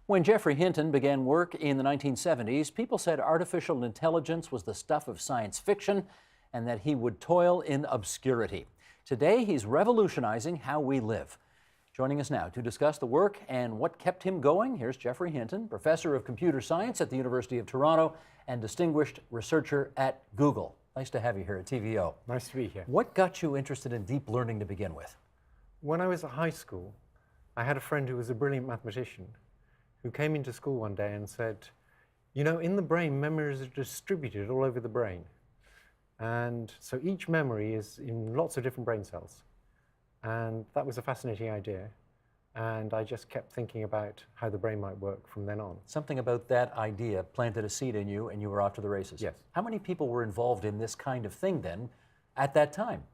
When Geoffrey Hinton began work in the 1970s, people said artificial intelligence was the stuff of science fiction and that he would toil in obscurity. Today, he's revolutionizing how we live. Joining us now to discuss the work and what kept him going, here's Geoffrey Hinton, professor of computer science at the University of Toronto and distinguished researcher at Google. Nice to have you here at TVO. Nice to be here. What got you interested in deep learning to begin with? When I was at high school, I had a friend who was a brilliant mathematician who came into school one day and said, you know, in the brain, memories are distributed all over the brain. And so each memory is in lots of different brain cells. And that was a fascinating idea. And I just kept thinking about how the brain might work from then on. Something about that idea planted a seed in you and you were off to the races. Yes. How many people were involved in this kind of thing then at that time?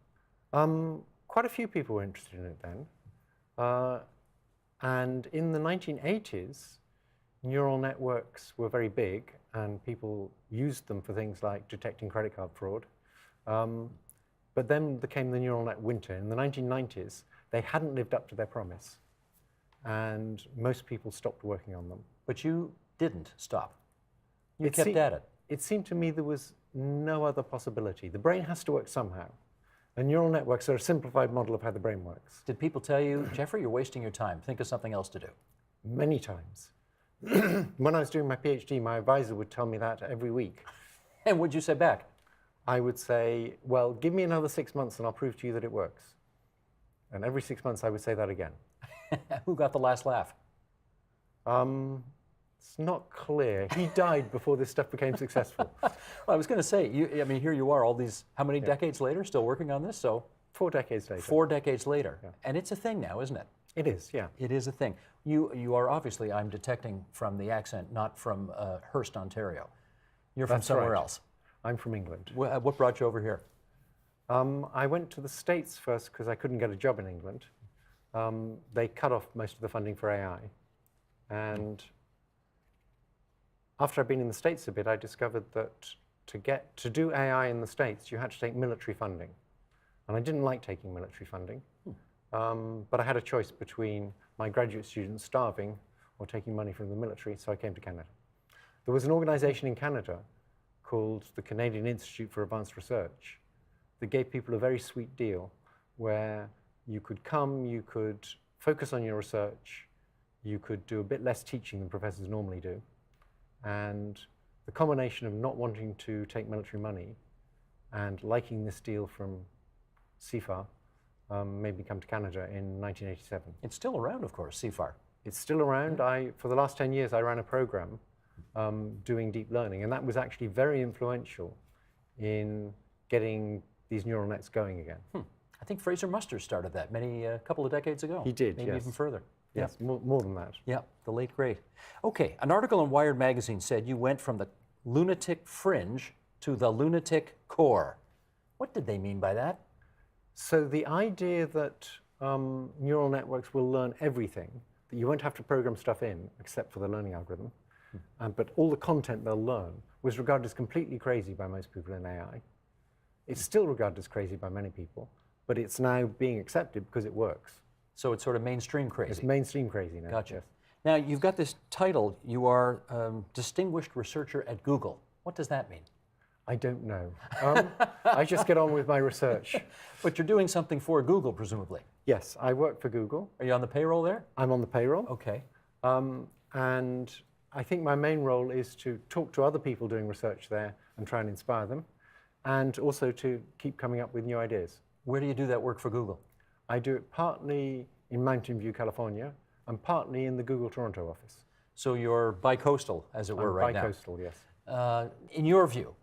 Quite a few people were interested in it then. And in the 1980s, neural networks were very big and people used them for things like detecting credit card fraud. But then there came the neural net winter. In the 1990s, they hadn't lived up to their promise. And most people stopped working on them. But you didn't stop. You kept at it. It seemed to me there was no other possibility. The brain has to work somehow. And neural networks are a simplified model of how the brain works. Did people tell you, Geoffrey, you're wasting your time. Think of something else to do? Many times. When I was doing my PhD, my advisor would tell me that every week. And what'd you say back? I would say, well, give me another 6 months and I'll prove to you that it works. And every 6 months I would say that again. Who got the last laugh? It's not clear. He died before this stuff became successful. Well, I was going to say, I mean, here you are all these, how many decades later, still working on this? So 4 decades later. 4 decades later. Yeah. And it's a thing now, isn't it? It is, yeah. It is a thing. You are obviously, I'm detecting from the accent, not from Hearst, Ontario. You're from somewhere else. I'm from England. What brought you over here? I went to the States first because I couldn't get a job in England. They cut off most of the funding for AI. And after I'd been in the States a bit, I discovered that to do AI in the States, you had to take military funding. And I didn't like taking military funding. But I had a choice between my graduate students starving or taking money from the military, so I came to Canada. There was an organization in Canada called the Canadian Institute for Advanced Research that gave people a very sweet deal where you could come, you could focus on your research, you could do a bit less teaching than professors normally do. And the combination of not wanting to take military money and liking this deal from CFAR made me come to Canada in 1987. It's still around, of course, CFAR. It's still around. For the last 10 years, I ran a program doing deep learning, and that was actually very influential in getting these neural nets going again. I think Fraser Mustard started that a couple of decades ago. He did, Maybe yes. even further. Yes, more than that. Yeah, the late great. Okay, an article in Wired magazine said you went from the lunatic fringe to the lunatic core. What did they mean by that? So the idea that neural networks will learn everything, that you won't have to program stuff in except for the learning algorithm, but all the content they'll learn was regarded as completely crazy by most people in AI. It's still regarded as crazy by many people, but it's now being accepted because it works. So it's sort of mainstream crazy. It's mainstream crazy now. Gotcha. Yes. Now, you've got this title. You are distinguished researcher at Google. What does that mean? I don't know. I just get on with my research. But you're doing something for Google, presumably. Yes, I work for Google. Are you on the payroll there? I'm on the payroll. Okay. And I think my main role is to talk to other people doing research there and try and inspire them, and also to keep coming up with new ideas. Where do you do that work for Google? I do it partly in Mountain View, California, and partly in the Google Toronto office. So you're bi-coastal, as it were, right now. Bi-coastal, yes. In your view,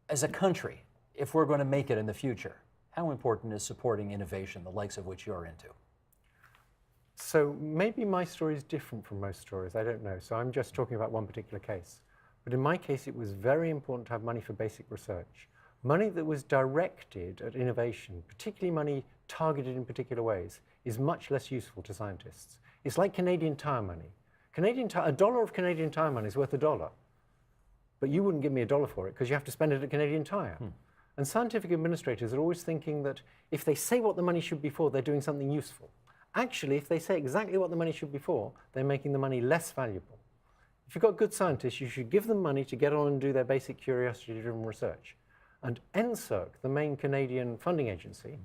as a country, if we're going to make it in the future, how important is supporting innovation, the likes of which you're into? So maybe my story is different from most stories, I don't know. So I'm just talking about one particular case. But in my case, it was very important to have money for basic research. Money that was directed at innovation, particularly money targeted in particular ways, is much less useful to scientists. It's like Canadian Tire money. A dollar of Canadian Tire money is worth $1. But you wouldn't give me $1 for it because you have to spend it at Canadian Tire. And scientific administrators are always thinking that if they say what the money should be for, they're doing something useful. actually, if they say exactly what the money should be for, they're making the money less valuable. If you've got good scientists, you should give them money to get on and do their basic curiosity-driven research. And NSERC, the main Canadian funding agency,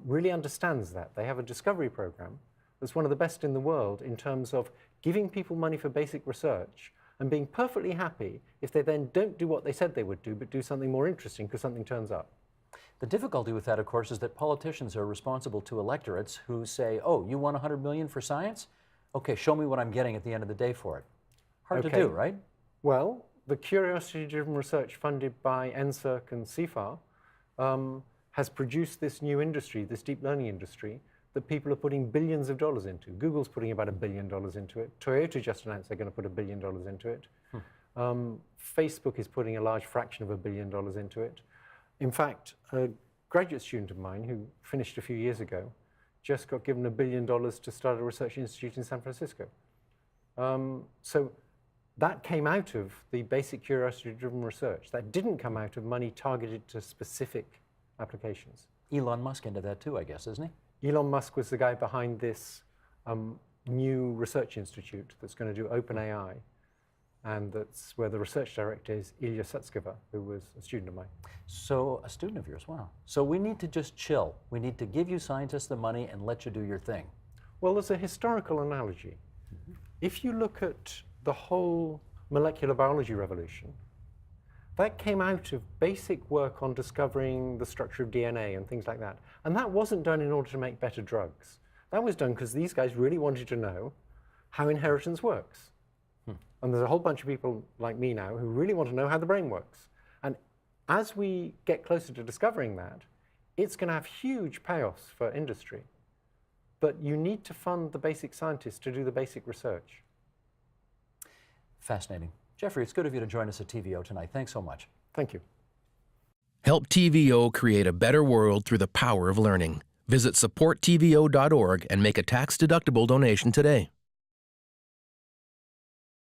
really understands that. They have a discovery program that's one of the best in the world in terms of giving people money for basic research and being perfectly happy if they then don't do what they said they would do, but do something more interesting because something turns up. The difficulty with that, of course, is that politicians are responsible to electorates who say, oh, you want $100 million for science? Okay, show me what I'm getting at the end of the day for it. Hard to do, right? Well, the curiosity-driven research funded by NSERC and CFAR has produced this new industry, this deep learning industry, that people are putting billions of dollars into. Google's putting about $1 billion into it. Toyota just announced they're going to put $1 billion into it. Facebook is putting a large fraction of $1 billion into it. In fact, a graduate student of mine who finished a few years ago just got given $1 billion to start a research institute in San Francisco. So that came out of the basic curiosity-driven research. That didn't come out of money targeted to specific applications. Elon Musk into that too, I guess, isn't he? Elon Musk was the guy behind this new research institute that's going to do OpenAI, and that's where the research director is Ilya Sutskever, who was a student of mine. So, a student of yours, wow. So we need to just chill. We need to give you scientists the money and let you do your thing. Well, there's a historical analogy. If you look at the whole molecular biology revolution, that came out of basic work on discovering the structure of DNA and things like that. And that wasn't done in order to make better drugs. That was done because these guys really wanted to know how inheritance works. And there's a whole bunch of people like me now who really want to know how the brain works. And as we get closer to discovering that, it's going to have huge payoffs for industry. But you need to fund the basic scientists to do the basic research. Fascinating. Geoffrey, it's good of you to join us at TVO tonight. Thanks so much. Thank you. Help TVO create a better world through the power of learning. Visit supporttvo.org and make a tax-deductible donation today.